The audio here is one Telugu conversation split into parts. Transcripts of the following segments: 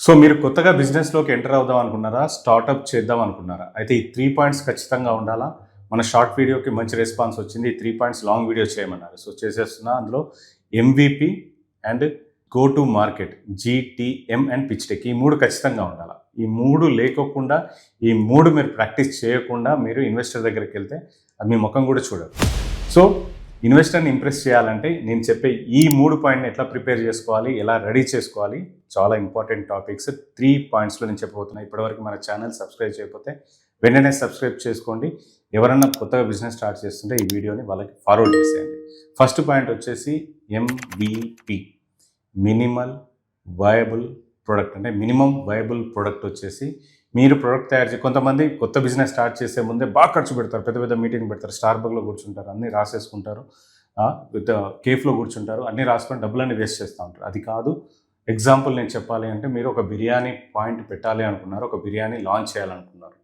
సో మీరు కొత్తగా బిజినెస్‌లోకి ఎంటర్ అవుదాం అనుకున్నారా? స్టార్టప్ చేద్దాం అనుకున్నారా? అయితే ఈ 3 పాయింట్స్ ఖచ్చితంగా ఉండాలా. మన షార్ట్ వీడియోకి మంచి రెస్పాన్స్ వచ్చింది. ఈ 3 పాయింట్స్ లాంగ్ వీడియో చేయమన్నారు. సో చేసేస్తున్నా. అందులో MVP and go to market, GTM and pitch deck ఈ 3 ఖచ్చితంగా ఉండాల. ఈ 3 లేకోకుండా, ఈ 3 మీరు ప్రాక్టీస్ చేయకుండా మీరు ఇన్వెస్టర్ దగ్గరికెళ్తే అది మీ ముఖం కూడా చూడరు. సో ఇన్వెస్టర్ని ఇంప్రెస్ చేయాలంటే నేను చెప్పే ఈ 3 పాయింట్ని ఎట్లా ప్రిపేర్ చేసుకోవాలి, ఎలా రెడీ చేసుకోవాలి, చాలా ఇంపార్టెంట్ టాపిక్స్. 3 పాయింట్స్లో నేను చెప్పబోతున్నా. ఇప్పటివరకు మన ఛానల్ సబ్స్క్రైబ్ చేయకపోతే వెంటనే సబ్స్క్రైబ్ చేసుకోండి. ఎవరన్నా కొత్తగా బిజినెస్ స్టార్ట్ చేస్తుంటే ఈ వీడియోని వాళ్ళకి ఫార్వర్డ్ చేసేయండి. ఫస్ట్ పాయింట్ వచ్చేసి ఎంవిపి, మినిమల్ వయబుల్ ప్రొడక్ట్. అంటే మినిమం వయబుల్ ప్రొడక్ట్ వచ్చేసి మీరు ప్రొడక్ట్ తయారు చేసి, కొంతమంది కొత్త బిజినెస్ స్టార్ట్ చేసే ముందే బాగా ఖర్చు పెడతారు, పెద్ద పెద్ద మీటింగ్ పెడతారు, స్టార్బక్లో కూర్చుంటారు, అన్నీ రాసేసుకుంటారు, విత్ కేఫ్లో కూర్చుంటారు, అన్నీ రాసుకొని డబ్బులన్నీ వేస్ట్ చేస్తూ ఉంటారు. అది కాదు. ఎగ్జాంపుల్ నేను చెప్పాలి అంటే, మీరు ఒక బిర్యానీ పాయింట్ పెట్టాలి అనుకున్నారు, ఒక బిర్యానీ లాంచ్ చేయాలనుకున్నారు.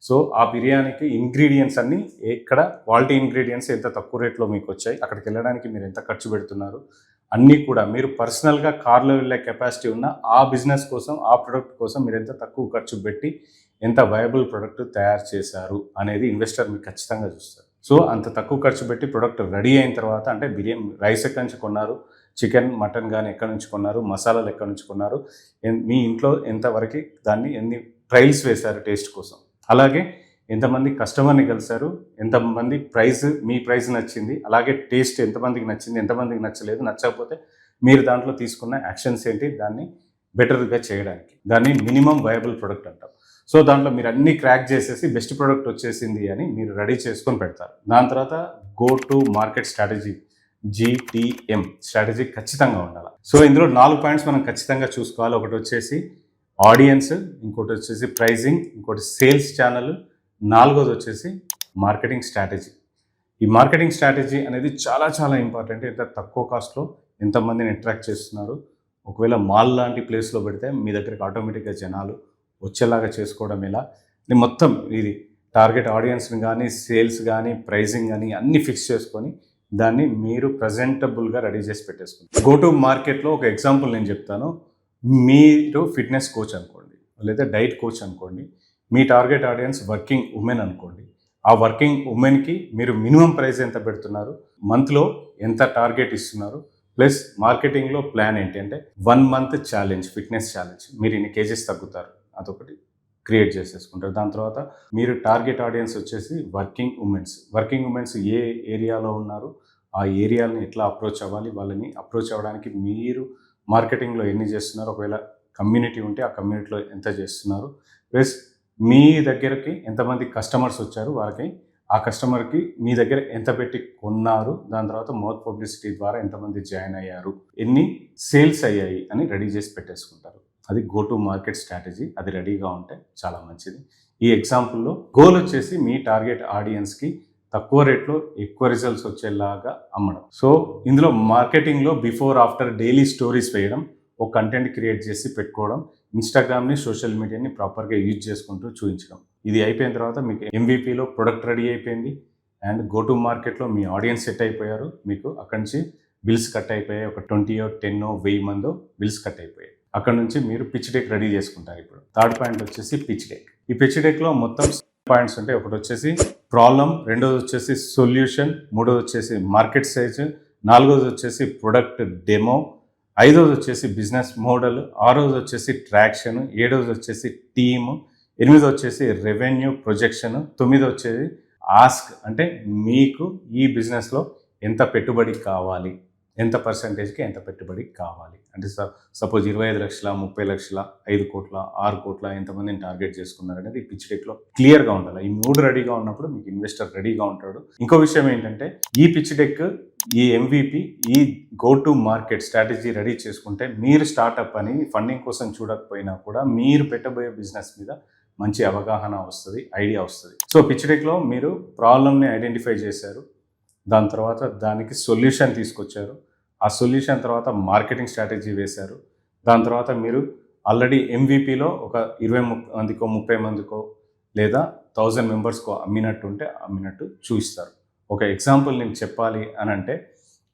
సో ఆ బిర్యానీకి ఇంగ్రీడియంట్స్ అన్నీ ఎక్కడ, క్వాలిటీ ఇంగ్రీడియంట్స్ ఎంత తక్కువ రేట్లో మీకు వచ్చాయి, అక్కడికి వెళ్ళడానికి మీరు ఎంత ఖర్చు పెడుతున్నారు, అన్నీ కూడా మీరు పర్సనల్గా కార్లో వెళ్ళే కెపాసిటీ ఉన్న ఆ బిజినెస్ కోసం, ఆ ప్రొడక్ట్ కోసం మీరు ఎంత తక్కువ ఖర్చు పెట్టి ఎంత వయబుల్ ప్రొడక్ట్ తయారు చేశారు అనేది ఇన్వెస్టర్ మీకు ఖచ్చితంగా చూస్తారు. సో అంత తక్కువ ఖర్చు పెట్టి ప్రొడక్ట్ రెడీ అయిన తర్వాత, అంటే బిర్యానీ రైస్ ఎక్కడి నుంచి కొన్నారు, చికెన్ మటన్ కానీ ఎక్కడి నుంచి కొన్నారు, మసాలాలు ఎక్కడి నుంచి కొన్నారు, మీ ఇంట్లో ఎంతవరకు దాన్ని ఎన్ని ట్రయల్స్ వేశారు టేస్ట్ కోసం, అలాగే ఎంతమంది కస్టమర్ని కలిశారు, ఎంతమంది మీ ప్రైస్ నచ్చింది, అలాగే టేస్ట్ ఎంతమందికి నచ్చింది, ఎంతమందికి నచ్చలేదు, నచ్చకపోతే మీరు దాంట్లో తీసుకున్న యాక్షన్స్ ఏంటి దాన్ని బెటర్గా చేయడానికి. దాన్ని మినిమం వయబుల్ ప్రొడక్ట్ అంటాం. సో దాంట్లో మీరు అన్నీ క్రాక్ చేసేసి బెస్ట్ ప్రొడక్ట్ వచ్చేసింది అని మీరు రెడీ చేసుకొని పెడతారు. దాని తర్వాత go to market strategy, GTM strategy ఖచ్చితంగా ఉండాలి. సో ఇందులో 4 పాయింట్స్ మనం ఖచ్చితంగా చూసుకోవాలి. ఒకటి వచ్చేసి ఆడియన్స్, ఇంకోటి వచ్చేసి ప్రైజింగ్, ఇంకోటి సేల్స్ ఛానల్, 4వది వచ్చేసి మార్కెటింగ్ స్ట్రాటజీ. ఈ మార్కెటింగ్ స్ట్రాటజీ అనేది చాలా చాలా ఇంపార్టెంట్. ఎంత తక్కువ కాస్ట్లో ఎంతమందిని అట్రాక్ట్ చేస్తున్నారు, ఒకవేళ మాల్ లాంటి ప్లేస్లో పెడితే మీ దగ్గరికి ఆటోమేటిక్గా జనాలు వచ్చేలాగా చేసుకోవడం ఎలా, మొత్తం ఇది టార్గెట్ ఆడియన్స్ని కానీ, సేల్స్ కానీ, ప్రైజింగ్ కానీ అన్నీ ఫిక్స్ చేసుకొని దాన్ని మీరు ప్రజెంటబుల్గా రెడీ చేసి పెట్టేసుకుంటారు. గో టు మార్కెట్లో ఒక ఎగ్జాంపుల్ నేను చెప్తాను. మీరు ఫిట్నెస్ కోచ్ అనుకోండి, లేదా డైట్ కోచ్ అనుకోండి, మీ టార్గెట్ ఆడియన్స్ వర్కింగ్ ఉమెన్ అనుకోండి. ఆ వర్కింగ్ ఉమెన్కి మీరు మినిమం ప్రైస్ ఎంత పెడుతున్నారు, మంత్లో ఎంత టార్గెట్ ఇస్తున్నారు, ప్లస్ మార్కెటింగ్లో ప్లాన్ ఏంటి అంటే 1 మంత్ ఛాలెంజ్, ఫిట్నెస్ ఛాలెంజ్, మీరు ఇన్ని కేజెస్ తగ్గుతారు, అదొకటి క్రియేట్ చేసేసుకుంటారు. దాని తర్వాత మీరు టార్గెట్ ఆడియన్స్ వచ్చేసి వర్కింగ్ ఉమెన్స్ ఏ ఏరియాలో ఉన్నారు, ఆ ఏరియాలని ఎట్లా అప్రోచ్ అవ్వాలి, వాళ్ళని అప్రోచ్ అవ్వడానికి మీరు మార్కెటింగ్లో ఎన్ని చేస్తున్నారు, ఒకవేళ కమ్యూనిటీ ఉంటే ఆ కమ్యూనిటీలో ఎంత చేస్తున్నారు, ప్లస్ మీ దగ్గరకి ఎంతమంది కస్టమర్స్ వచ్చారు, వాళ్ళకి ఆ కస్టమర్కి మీ దగ్గర ఎంత పెట్టి కొన్నారు, దాని తర్వాత మౌత్ పబ్లిసిటీ ద్వారా ఎంతమంది జాయిన్ అయ్యారు, ఎన్ని సేల్స్ అయ్యాయి అని రెడీ చేసి పెట్టేసుకుంటారు. అది గో టు మార్కెట్ స్ట్రాటజీ. అది రెడీగా ఉంటే చాలా మంచిది. ఈ ఎగ్జాంపుల్లో గోల్ వచ్చేసి మీ టార్గెట్ ఆడియన్స్కి తక్కువ రేట్లో ఎక్కువ రిజల్ట్స్ వచ్చేలాగా అమ్మడం. సో ఇందులో మార్కెటింగ్లో బిఫోర్ ఆఫ్టర్ డైలీ స్టోరీస్ వేయడం, ఒక కంటెంట్ క్రియేట్ చేసి పెట్టుకోవడం, ఇన్స్టాగ్రామ్ని, సోషల్ మీడియాని ప్రాపర్గా యూజ్ చేసుకుంటూ చూపించడం. ఇది అయిపోయిన తర్వాత మీకు ఎంవీపీలో ప్రొడక్ట్ రెడీ అయిపోయింది అండ్ గో టు మార్కెట్లో మీ ఆడియన్స్ సెట్ అయిపోయారు. మీకు అక్కడి నుంచి బిల్స్ కట్ అయిపోయాయి. ఒక 20, 10, 1000 మందో బిల్స్ కట్ అయిపోయాయి. అక్కడ నుంచి మీరు పిచ్ డెక్ రెడీ చేసుకుంటారు. ఇప్పుడు థర్డ్ పాయింట్ వచ్చేసి పిచ్ డెక్. ఈ పిచ్ డెక్లో మొత్తం పాయింట్స్ ఉంటాయి. ఒకటి వచ్చేసి ప్రాబ్లం, రెండోది వచ్చేసి సొల్యూషన్, మూడోది వచ్చేసి మార్కెట్ సైజ్, 4వది వచ్చేసి ప్రొడక్ట్ డెమో, 5వది వచ్చేసి బిజినెస్ మోడల్, 6వది వచ్చేసి ట్రాక్షన్, 7వది వచ్చేసి టీమ్, 8వది వచ్చేసి రెవెన్యూ ప్రొజెక్షన్, 9వది వచ్చేసి ఆస్క్, అంటే మీకు ఈ బిజినెస్లో ఎంత పెట్టుబడి కావాలి, ఎంత పర్సంటేజ్కి ఎంత పెట్టుబడి కావాలి. అంటే సపోజ్ 25 లక్షల, 30 లక్షల, 5 కోట్ల, 6 కోట్ల ఎంతమందిని టార్గెట్ చేసుకున్నారు అనేది పిచ్ డెక్లో క్లియర్గా ఉండాలి. ఈ 3 రెడీగా ఉన్నప్పుడు మీకు ఇన్వెస్టర్ రెడీగా ఉంటాడు. ఇంకో విషయం ఏంటంటే, ఈ పిచ్ డెక్, ఈ ఎంవీపీ, ఈ go to market strategy ready చేసుకుంటే మీరు స్టార్టప్ అని ఫండింగ్ కోసం చూడకపోయినా కూడా మీరు పెట్టబోయే బిజినెస్ మీద మంచి అవగాహన వస్తుంది, ఐడియా వస్తుంది. సో పిచ్ డెక్లో మీరు ప్రాబ్లమ్ని ఐడెంటిఫై చేశారు, దాని తర్వాత దానికి సొల్యూషన్ తీసుకొచ్చారు, ఆ సొల్యూషన్ తర్వాత మార్కెటింగ్ స్ట్రాటజీ వేశారు, దాని తర్వాత మీరు ఆల్రెడీ ఎంవీపీలో ఒక 20 మందికో 30 మందికో లేదా 1000 మెంబర్స్కో అమ్మినట్టు చూపిస్తారు. ఒక ఎగ్జాంపుల్ నేను చెప్పాలి అని అంటే,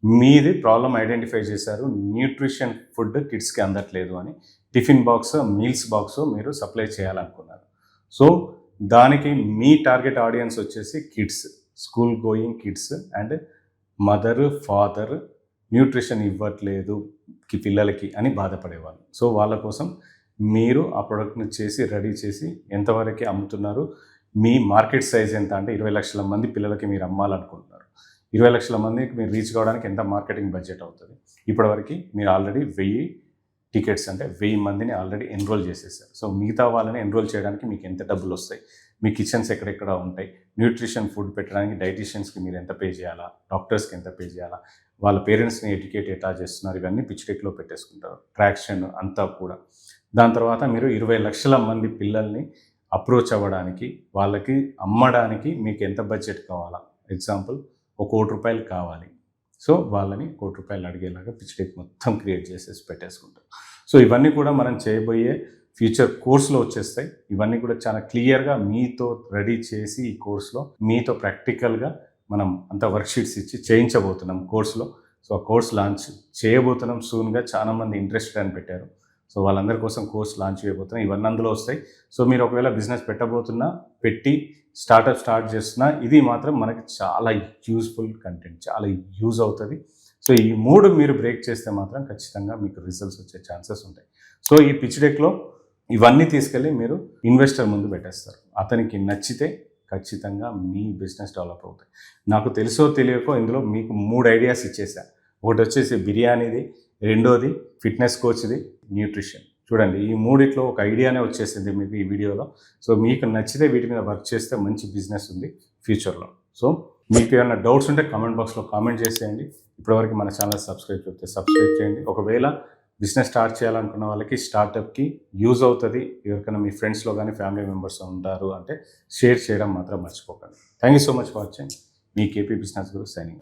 మీది ప్రాబ్లం ఐడెంటిఫై చేశారు, న్యూట్రిషన్ ఫుడ్ కిడ్స్కి అందట్లేదు అని. టిఫిన్ బాక్స్, మీల్స్ బాక్స్ మీరు సప్లై చేయాలనుకున్నారు. సో దానికి మీ టార్గెట్ ఆడియన్స్ వచ్చేసి kids, school going kids and mother, father nutrition ఇవ్వట్లేదు పిల్లలకి అని బాధపడేవాళ్ళు. సో వాళ్ళ కోసం మీరు ఆ ప్రోడక్ట్ని చేసి రెడీ చేసి ఎంతవరకు అమ్ముతున్నారు, మీ మార్కెట్ సైజ్ ఎంత అంటే 20 లక్షల మంది పిల్లలకి మీరు అమ్మాలనుకుంటున్నారు. 20 లక్షల మందికి మీరు రీచ్ కావడానికి ఎంత మార్కెటింగ్ బడ్జెట్ అవుతుంది? ఇప్పటివరకు మీరు ఆల్రెడీ 1000 టికెట్స్ అంటే 1000 మందిని ఆల్రెడీ ఎన్రోల్ చేసేసారు. సో మిగతా వాళ్ళని ఎన్రోల్ చేయడానికి మీకు ఎంత డబ్బులు వస్తాయి, మీ కిచెన్స్ ఎక్కడెక్కడ ఉంటాయి, న్యూట్రిషన్ ఫుడ్ పెట్టడానికి డైటీషియన్స్కి మీరు ఎంత పే చేయాలా, డాక్టర్స్కి ఎంత పే చేయాలా, వాళ్ళ పేరెంట్స్ని ఎడ్యుకేట్ ఎట్లా చేస్తున్నారు, ఇవన్నీ పిచ్ డెక్లో పెట్టేసుకుంటారు. ట్రాక్షన్ అంతా కూడా. దాని తర్వాత మీరు 20 లక్షల మంది పిల్లల్ని అప్రోచ్ అవ్వడానికి, వాళ్ళకి అమ్మడానికి మీకు ఎంత బడ్జెట్ కావాలా? ఎగ్జాంపుల్ ₹1 కోటి కావాలి. సో వాళ్ళని ₹1 కోటి అడిగేలాగా పిచ్ డెక్ మొత్తం క్రియేట్ చేసేసి పెట్టేసుకుంటారు. సో ఇవన్నీ కూడా మనం చేయబోయే ఫ్యూచర్ కోర్స్లో వచ్చేస్తాయి. ఇవన్నీ కూడా చాలా క్లియర్గా మీతో రెడీ చేసి ఈ కోర్స్లో మీతో ప్రాక్టికల్గా మనం అంత వర్క్షీట్స్ ఇచ్చి చేయించబోతున్నాం కోర్స్లో. సో ఆ కోర్స్ లాంచ్ చేయబోతున్నాం సూన్గా. చాలామంది ఇంట్రెస్టెడ్ అని పెట్టారు. సో వాళ్ళందరి కోసం కోర్స్ లాంచ్ చేయబోతున్నాం. ఇవన్నీ అందులో వస్తాయి. సో మీరు ఒకవేళ బిజినెస్ పెట్టబోతున్నా, పెట్టి స్టార్ట్ చేస్తున్నా, ఇది మాత్రం మనకి చాలా యూజ్ఫుల్ కంటెంట్, చాలా యూజ్ అవుతుంది. సో ఈ 3 మీరు బ్రేక్ చేస్తే మాత్రం ఖచ్చితంగా మీకు రిజల్ట్స్ వచ్చే ఛాన్సెస్ ఉంటాయి. సో ఈ పిచ్ డెక్లో ఇవన్నీ తీసుకెళ్ళి మీరు ఇన్వెస్టర్ ముందు పెట్టేస్తారు. అతనికి నచ్చితే ఖచ్చితంగా మీ బిజినెస్ డెవలప్ అవుతాయి. నాకు తెలుసో తెలియకో ఇందులో మీకు 3 ఐడియాస్ ఇచ్చేసా. ఒకటి వచ్చేసి బిర్యానీది, రెండోది ఫిట్నెస్ కోచ్ది, న్యూట్రిషన్. చూడండి, ఈ 3 ఒక ఐడియానే వచ్చేసింది మీకు ఈ వీడియోలో. సో మీకు నచ్చితే వీటి మీద వర్క్ చేస్తే మంచి బిజినెస్ ఉంది ఫ్యూచర్లో. సో మీకు ఏమైనా డౌట్స్ ఉంటే కామెంట్ బాక్స్లో కామెంట్ చేసేయండి. ఇప్పటివరకు మన ఛానల్ సబ్స్క్రైబ్ చేయండి. ఒకవేళ బిజినెస్ స్టార్ట్ చేయాలనుకున్న వాళ్ళకి, స్టార్టప్కి యూజ్ అవుతుంది, ఎవరికైనా మీ ఫ్రెండ్స్లో కానీ ఫ్యామిలీ మెంబర్స్ ఉంటారు అంటే షేర్ చేయడం మాత్రం మర్చిపోకండి. Thank you so much for watching. Me KP business Guru signing.